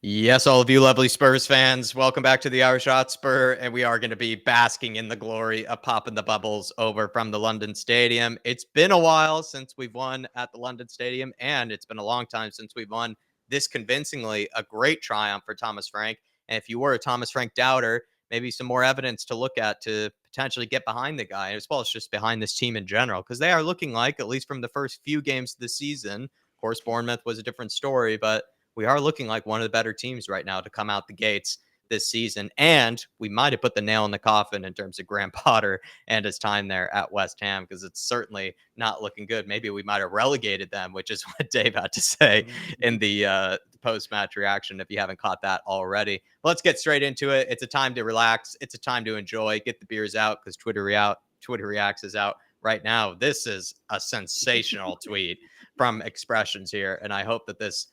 Yes, all of you lovely Spurs fans, welcome back to the IrishHotspur, and we are going to be basking in the glory of popping the bubbles over from the London Stadium. It's been a while since we've won at the London Stadium, and it's been a long time since we've won this convincingly. A great triumph for Thomas Frank. And if you were a Thomas Frank doubter, maybe some more evidence to look at to potentially get behind the guy, as well as just behind this team in general, because they are looking like, at least from the first few games of the season, of course, Bournemouth was a different story, but we are looking like one of the better teams right now to come out the gates this season. And we might have put the nail in the coffin in terms of Graham Potter and his time there at West Ham, because it's certainly not looking good. Maybe we might have relegated them, which is what Dave had to say in the post-match reaction, if you haven't caught that already. Let's get straight into it. It's a time to relax. It's a time to enjoy. Get the beers out, because Twitter Reacts is out right now. This is a sensational tweet from Expressions here, and I hope that this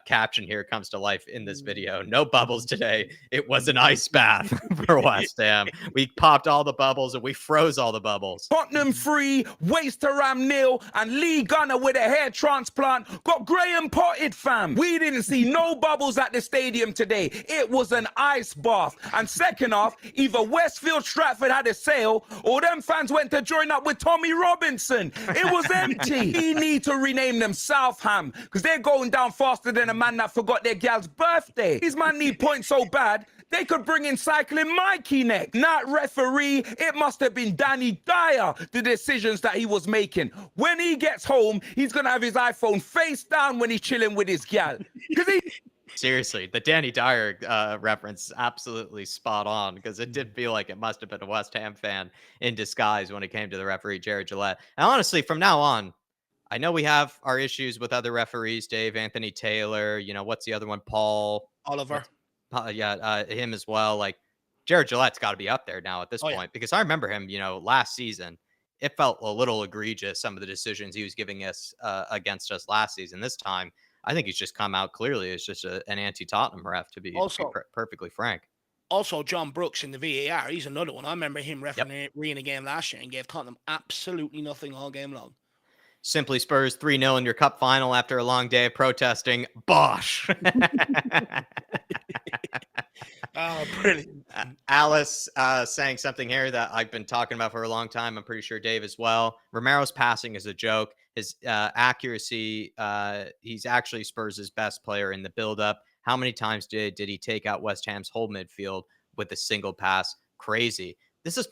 caption here comes to life in this video. No bubbles today. It was an ice bath for West Ham. We popped all the bubbles and we froze all the bubbles. Tottenham 3, West-Ham 0, and Lee Gunner with a hair transplant got Graham potted, fam. We didn't see no bubbles at the stadium today. It was an ice bath. And second off, either Westfield Stratford had a sale or them fans went to join up with Tommy Robinson. It was empty. We need to rename them Southham, because they're going down faster than a man that forgot their gal's birthday. These man need points so bad, they could bring in Cycling Mikey next. Not referee, it must have been Danny Dyer, the decisions that he was making. When he gets home, he's going to have his iPhone face down when he's chilling with his gal. Seriously, the Danny Dyer reference is absolutely spot on, because it did feel like it must have been a West Ham fan in disguise when it came to the referee, Jared Gillette. And honestly, from now on, I know we have our issues with other referees, Dave, Anthony Taylor, what's the other one? Paul Oliver. him as well. Like, Jared Gillette's got to be up there now at this Oh, yeah. point, because I remember him, last season. It felt a little egregious, some of the decisions he was giving us against us last season. This time, I think he's just come out clearly as just an anti-Tottenham ref, to be perfectly frank. Also, John Brooks in the VAR, he's another one. I remember him refereeing a game last year and gave Tottenham absolutely nothing all game long. Simply Spurs 3-0 in your cup final after a long day of protesting. Bosh. Oh, brilliant. Alice saying something here that I've been talking about for a long time. I'm pretty sure Dave as well. Romero's passing is a joke. His accuracy, he's actually Spurs' best player in the build-up. How many times did he take out West Ham's whole midfield with a single pass? Crazy. This is,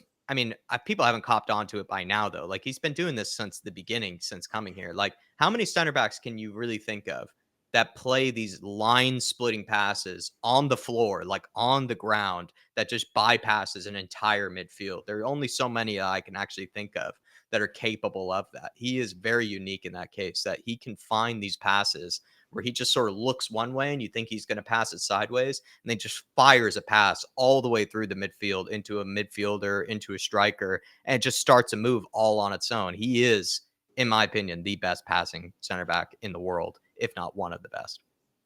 people haven't copped onto it by now, though. Like, he's been doing this since the beginning, since coming here. Like, how many center backs can you really think of that play these line-splitting passes on the floor, like on the ground, that just bypasses an entire midfield? There are only so many I can actually think of that are capable of that. He is very unique in that case, that he can find these passes where he just sort of looks one way and you think he's going to pass it sideways, and then just fires a pass all the way through the midfield into a midfielder, into a striker, and just starts a move all on its own. He is, in my opinion, the best passing center back in the world, if not one of the best.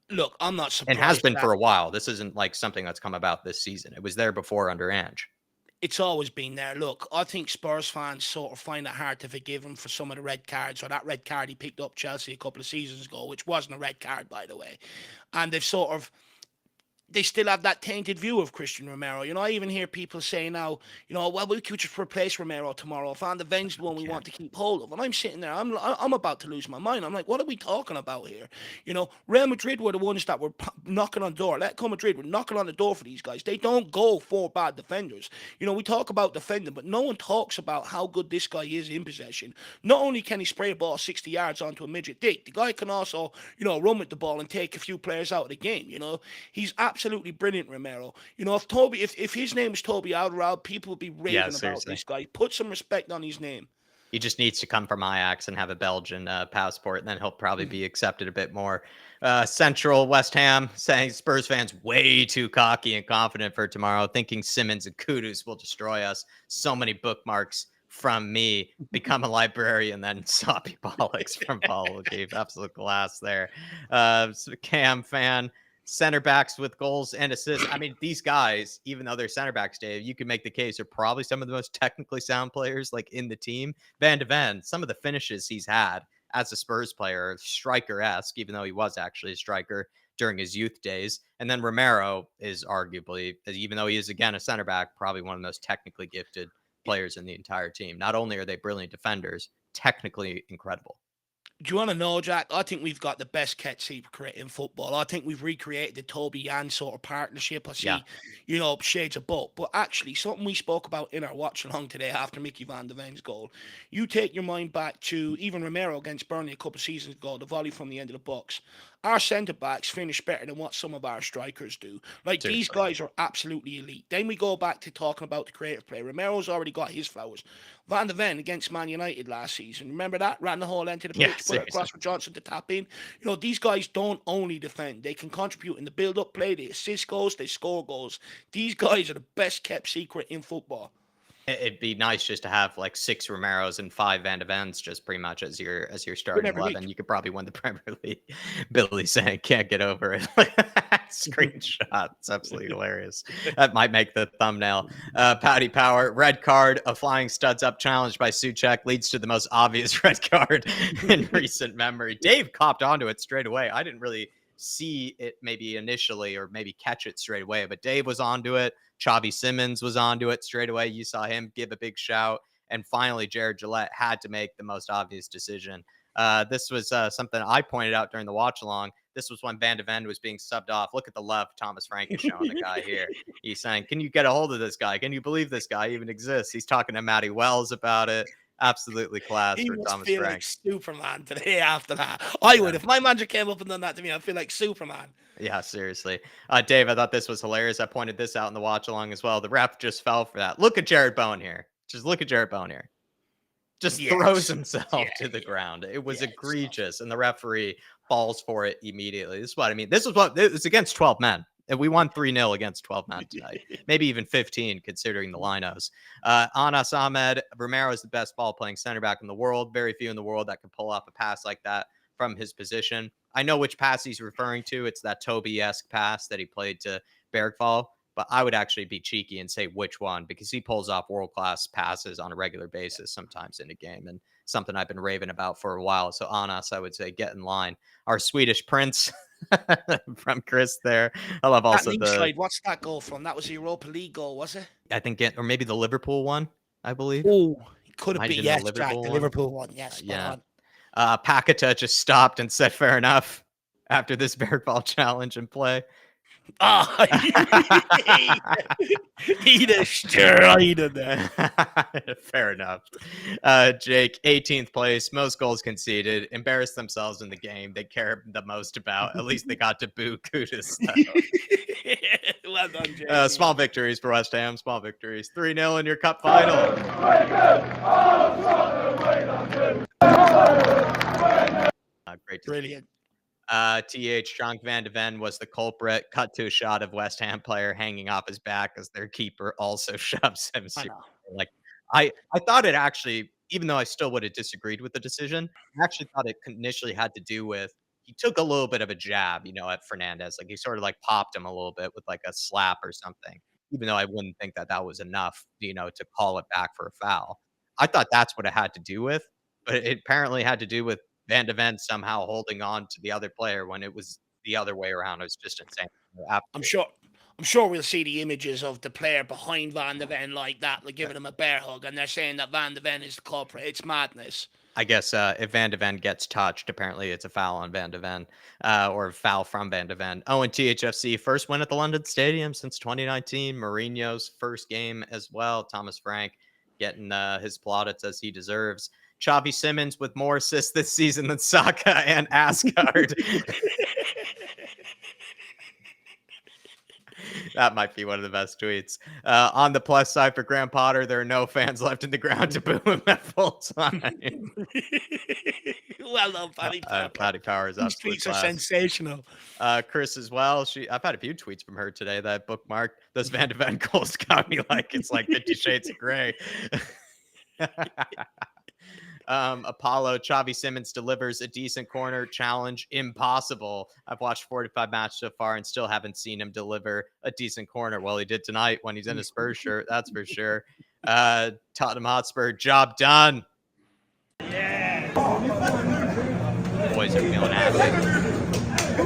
Look, I'm not surprised. And has been for a while. This isn't like something that's come about this season. It was there before under Ange. It's always been there. Look, I think Spurs fans sort of find it hard to forgive him for some of the red cards, or that red card he picked up Chelsea a couple of seasons ago, which wasn't a red card, by the way. And they still have that tainted view of Christian Romero. I even hear people say now, well, we could just replace Romero tomorrow. Van de Ven's the one we want to keep hold of. And I'm sitting there, I'm about to lose my mind. I'm like, what are we talking about here? Real Madrid were the ones that were knocking on the door. Atletico Madrid were knocking on the door for these guys. They don't go for bad defenders. We talk about defending, but no one talks about how good this guy is in possession. Not only can he spray a ball 60 yards onto a midget dick, the guy can also, run with the ball and take a few players out of the game. He's absolutely brilliant, Romero. If his name is Toby Alderweireld, people would be raving about this guy. Put some respect on his name. He just needs to come from Ajax and have a Belgian passport, and then he'll probably be accepted a bit more. Central West Ham saying Spurs fans way too cocky and confident for tomorrow, thinking Simmons and Kudus will destroy us. So many bookmarks from me. Become a librarian, then soppy bollocks from Paul gave absolute glass there. Cam fan. Center backs with goals and assists. These guys, even though they're center backs, Dave, you could make the case are probably some of the most technically sound players like in the team. Van de Ven, some of the finishes he's had as a Spurs player, striker-esque, even though he was actually a striker. during his youth days. And then Romero is arguably, even though he is again a center back, probably one of the most technically gifted players in the entire team. Not only are they brilliant defenders, technically incredible. Do you want to know, Jack? I think we've got the best kept secret in football. I think we've recreated the Toby Yan sort of partnership. I see, shades of both. But actually, something we spoke about in our watch along today after Mickey van de Ven's goal, you take your mind back to even Romero against Burnley a couple of seasons ago, the volley from the end of the box. Our centre-backs finish better than what some of our strikers do. Like, Seriously. these guys are absolutely elite. Then we go back to talking about the creative play. Romero's already got his flowers. Van de Ven against Man United last season. Remember that? Ran the whole end of the pitch, put it across for Johnson to tap in. These guys don't only defend. They can contribute in the build-up play. They assist goals. They score goals. These guys are the best kept secret in football. It'd be nice just to have like 6 Romeros and 5 Van de Vens just pretty much as your starting 11. You could probably win the Premier League. Billy saying can't get over it. Screenshot. It's absolutely hilarious. That might make the thumbnail. Paddy Power, red card, a flying studs up challenge by Souček leads to the most obvious red card in recent memory. Dave copped onto it straight away. I didn't really see it maybe initially or maybe catch it straight away, but Dave was onto it. Xavi Simons was onto it straight away. You saw him give a big shout. And finally, Jared Gillette had to make the most obvious decision. This was something I pointed out during the watch along. This was when Van de Ven was being subbed off. Look at the love Thomas Frank is showing the guy here. He's saying, can you get a hold of this guy? Can you believe this guy even exists? He's talking to Matty Wells about it. Absolutely class for Thomas feel Frank. Like Superman today after that. I would. If my manager came up and done that to me, I'd feel like Superman. Yeah, seriously. Dave, I thought this was hilarious. I pointed this out in the watch along as well. The ref just fell for that. Look at Jared Bowen here. Just look at Jared Bowen here. Just throws himself to the ground. It was egregious. And the referee falls for it immediately. This is what I mean. This was against 12 men. And we won 3-0 against 12 men tonight. Maybe even 15, considering the linos. Anas Ahmed, Romero is the best ball-playing center back in the world. Very few in the world that can pull off a pass like that from his position. I know which pass he's referring to. It's that Toby-esque pass that he played to Bergvall. But I would actually be cheeky and say which one, because he pulls off world-class passes on a regular basis sometimes in a game, and something I've been raving about for a while. So Anas, I would say, get in line. Our Swedish prince from Chris there. I love also what's that goal from? That was the Europa League goal, was it? I think, or maybe the Liverpool one, I believe. Oh, it could have been, yes, the Liverpool one. Yes, yeah. Paketa just stopped and said, fair enough, after this Bergvall challenge and play. Oh, he destroyed there. Fair enough. Jake, 18th place, most goals conceded, embarrassed themselves in the game they care the most about. At least they got to boo Kudus. Well done, Jake. Small victories for West Ham. Small victories. 3-0 in your cup final. Great. Brilliant. John Van de Ven was the culprit. Cut to a shot of West Ham player hanging off his back as their keeper also shoves him. Like I thought it actually, even though I still would have disagreed with the decision, I actually thought it initially had to do with he took a little bit of a jab, at Fernandez. Like he sort of like popped him a little bit with like a slap or something. Even though I wouldn't think that was enough, to call it back for a foul. I thought that's what it had to do with, but it apparently had to do with Van de Ven somehow holding on to the other player when it was the other way around. It was just insane. I'm sure we'll see the images of the player behind Van de Ven like that, like giving him a bear hug, and they're saying that Van de Ven is the culprit. It's madness. I guess if Van de Ven gets touched, apparently it's a foul on Van de Ven, or a foul from Van de Ven. Oh, and THFC first win at the London Stadium since 2019. Mourinho's first game as well. Thomas Frank getting his plaudits as he deserves. Xavi Simons with more assists this season than Saka and Asgard. That might be one of the best tweets. On the plus side for Graham Potter, there are no fans left in the ground to boo him at full time. Well done, Paddy Power. Paddy Power is absolutely tweets are sensational. Chris as well. I've had a few tweets from her today that I bookmarked. Those Van de Ven goals got me like it's like 50 Shades of Grey. Apollo, Xavi Simons delivers a decent corner challenge. Impossible. I've watched 45 matches so far and still haven't seen him deliver a decent corner. Well, he did tonight when he's in a Spurs shirt. That's for sure. Tottenham Hotspur, job done. Yeah. Boys are feeling happy.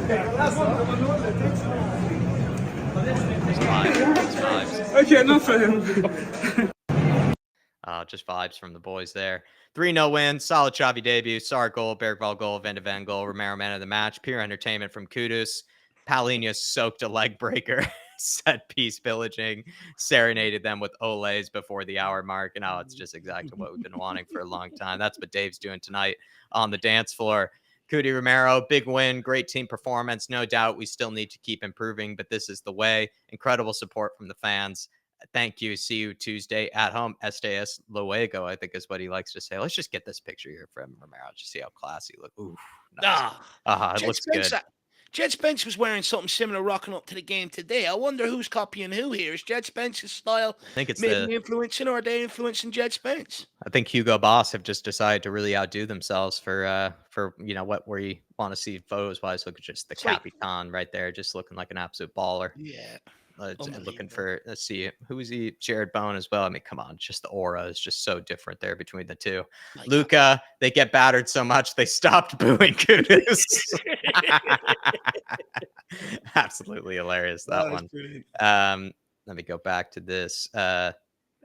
Vibes. Okay, enough for him. Just vibes from the boys there. 3-0 win, solid Xavi debut, Sar goal, Bergvall goal, Van de Ven goal, Romero man of the match, pure entertainment from Kudus. Paulinho soaked a leg breaker, set piece pillaging, serenaded them with Olays before the hour mark. And it's just exactly what we've been wanting for a long time. That's what Dave's doing tonight on the dance floor. Cudi Romero, big win, great team performance. No doubt we still need to keep improving, but this is the way. Incredible support from the fans. Thank you. See you Tuesday at home. Estes Luego, I think is what he likes to say. Let's just get this picture here from Romero. Just see how classy he looks. Ooh, nice. It Jed looks good. Spence, Jed Spence was wearing something similar rocking up to the game today. I wonder who's copying who here. Is Jed Spence's style I think it's maybe influencing, or are they influencing Jed Spence? I think Hugo Boss have just decided to really outdo themselves for what we want to see photos wise. Look at just the Capitan right there, just looking like an absolute baller. Yeah. Looking for, let's see, who is he? Jared Bone as well. I mean, come on, just the aura is just so different there between the two. Luca, they get battered so much they stopped booing Kudus. Absolutely hilarious, that one. Let me go back to this.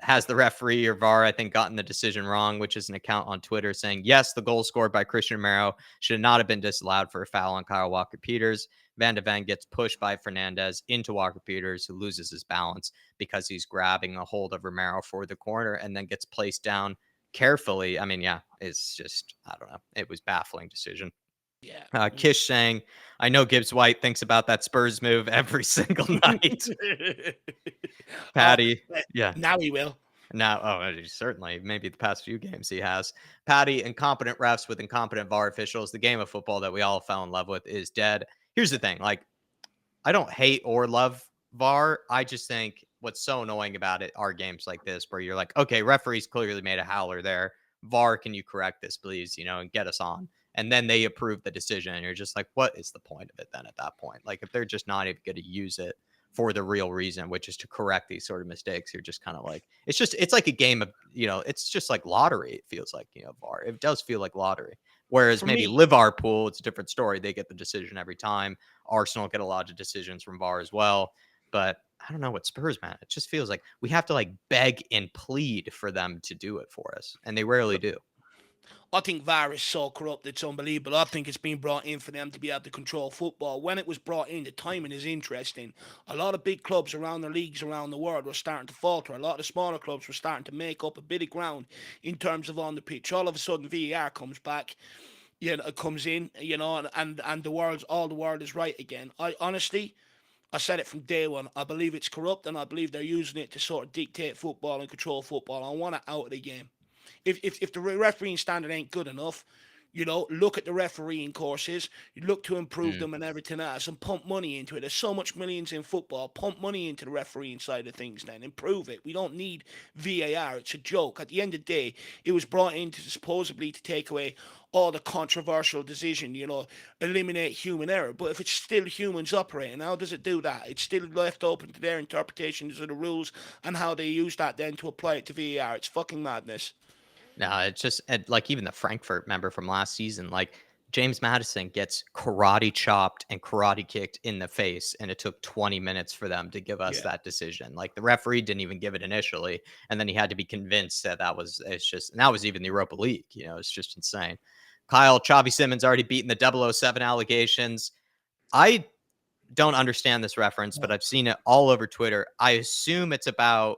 Has the referee or VAR, I think, gotten the decision wrong, which is an account on Twitter saying, yes, the goal scored by Christian Romero should not have been disallowed for a foul on Kyle Walker-Peters. Van de Ven gets pushed by Fernandez into Walker-Peters, who loses his balance because he's grabbing a hold of Romero for the corner and then gets placed down carefully. I mean, yeah, it's just, I don't know. It was baffling decision. Yeah. Kish saying, I know Gibbs White thinks about that Spurs move every single night. Patty, yeah. Now he will. Now, certainly. Maybe the past few games he has. Patty, incompetent refs with incompetent VAR officials. The game of football that we all fell in love with is dead. Here's the thing. Like, I don't hate or love VAR. I just think what's so annoying about it are games like this where you're like, okay, referees clearly made a howler there. VAR, can you correct this, please? And get us on. And then they approve the decision. And you're just like, what is the point of it then at that point? Like, if they're just not even going to use it for the real reason, which is to correct these sort of mistakes, you're just kind of like, it's like a game of, it's just like lottery. It feels like, VAR. It does feel like lottery. Whereas maybe Liverpool, it's a different story. They get the decision every time. Arsenal get a lot of decisions from VAR as well. But I don't know what Spurs, man. It just feels like we have to like beg and plead for them to do it for us. And they rarely do. I think VAR is so corrupt, it's unbelievable. I think it's been brought in for them to be able to control football. When it was brought in, the timing is interesting. A lot of big clubs around their leagues around the world were starting to falter. A lot of the smaller clubs were starting to make up a bit of ground in terms of on the pitch. All of a sudden, VAR comes back, it comes in, and all the world is right again. I said it from day one. I believe it's corrupt, and I believe they're using it to sort of dictate football and control football. I want it out of the game. If the refereeing standard ain't good enough, look at the refereeing courses, you look to improve them and everything else, and pump money into it. There's so much millions in football. Pump money into the refereeing side of things, then improve it. We don't need VAR. It's a joke. At the end of the day, it was brought in supposedly to take away all the controversial decision, eliminate human error. But if it's still humans operating, how does it do that? It's still left open to their interpretations of the rules and how they use that then to apply it to VAR. It's fucking madness. No, it's just like even the Frankfurt member from last season, like James Madison gets karate chopped and karate kicked in the face, and it took 20 minutes for them to give us that decision. Like the referee didn't even give it initially, and then he had to be convinced that that was even the Europa League. It's just insane. Kyle, Xavi Simons already beaten the 007 allegations. I don't understand this reference, but I've seen it all over Twitter. I assume it's about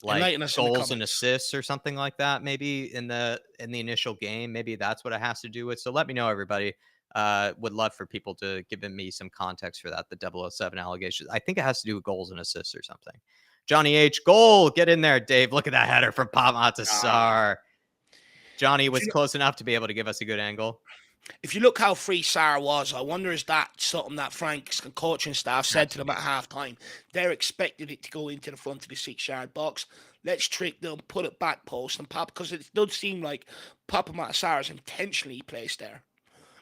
like goals and assists or something like that, maybe in the initial game. Maybe that's what it has to do with. So let me know, everybody. Would love for people to give me some context for that. The 007 allegations. I think it has to do with goals and assists or something. Johnny H, goal. Get in there, Dave. Look at that header from Pama to Sar. Johnny was close enough to be able to give us a good angle. If you look how free Sarr was, I wonder is that something that Frank's coaching staff said to them at half-time. They're expecting it to go into the front of the 6-yard box. Let's trick them, put it back post, and pop, because it does seem like Papa Sarr is intentionally placed there.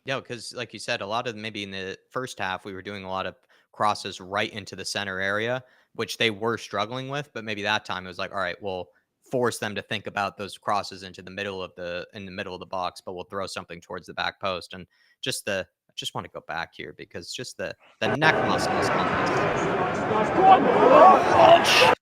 Yeah, because like you said, a lot of maybe in the first half, we were doing a lot of crosses right into the center area, which they were struggling with. But maybe that time it was like, all right, we'll force them to think about those crosses into the middle of the box, but we'll throw something towards the back post. And just just want to go back here because just the neck muscles on this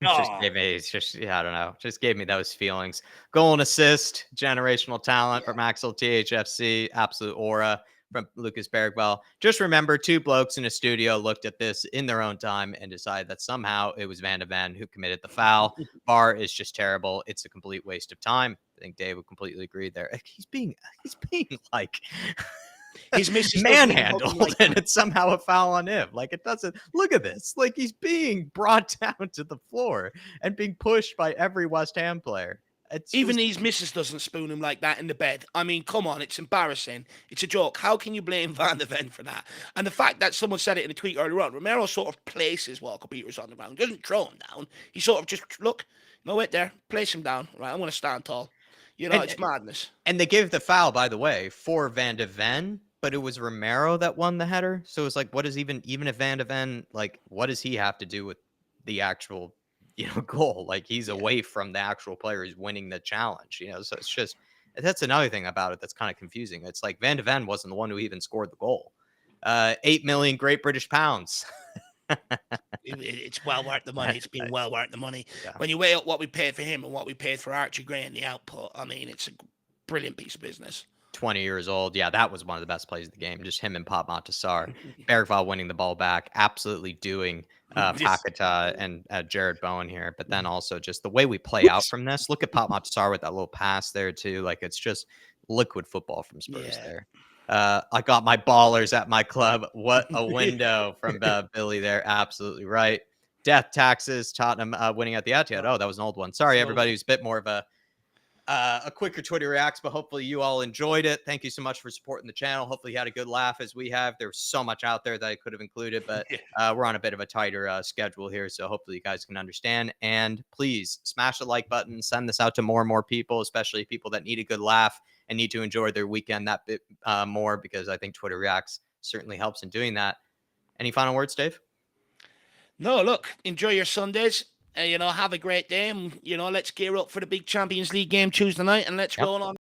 just gave me, it's just, yeah, I don't know, just gave me those feelings. Goal and assist, generational talent from Axel THFC, absolute aura from Lucas Bergvall. Just remember, two blokes in a studio looked at this in their own time and decided that somehow it was Van de Ven who committed the foul. VAR is just terrible. It's a complete waste of time. I think Dave would completely agree there. He's being like his missus manhandled, like and it's somehow a foul on him. Like, it doesn't, look at this. Like, he's being brought down to the floor and being pushed by every West Ham player. It's even just, his missus doesn't spoon him like that in the bed. I mean, come on, it's embarrassing. It's a joke. How can you blame Van de Ven for that? And the fact that someone said it in a tweet earlier on, Romero sort of places Walker Peters on the ground. He doesn't throw him down. He sort of just, look, no, wait there, place him down. Right, I want to stand tall. You know, it's madness. And they gave the foul, by the way, for Van de Ven, but it was Romero that won the header. So it's like, what is even if Van de Ven, like, what does he have to do with the actual, goal? Like, he's away from the actual player who's winning the challenge, so it's just, that's another thing about it that's kind of confusing. It's like Van de Ven wasn't the one who even scored the goal. 8 million Great British pounds. It's well worth the money. It's been well worth the money. Yeah. When you weigh up what we paid for him and what we paid for Archie Gray and the output, I mean, it's a brilliant piece of business. 20 years old. Yeah, that was one of the best plays of the game. Just him and Pop Montasar. Bergvall winning the ball back, absolutely doing Paquetá and Jared Bowen here. But then also just the way we play out from this. Look at Pop Montasar with that little pass there too. Like, it's just liquid football from Spurs there. I got my ballers at my club. What a window from Billy there. Absolutely right. Death taxes, Tottenham winning at the Etihad. Oh, that was an old one. Sorry, everybody. It was a bit more of a quicker Twitter reacts, but hopefully you all enjoyed it. Thank you so much for supporting the channel. Hopefully you had a good laugh as we have. There's so much out there that I could have included, but we're on a bit of a tighter schedule here, so hopefully you guys can understand. And please smash the like button, send this out to more and more people, especially people that need a good laugh and need to enjoy their weekend that bit more, because I think Twitter reacts certainly helps in doing that. Any final words, Dave? No, look, enjoy your Sundays. Have a great day. And, let's gear up for the big Champions League game Tuesday night, and let's roll on.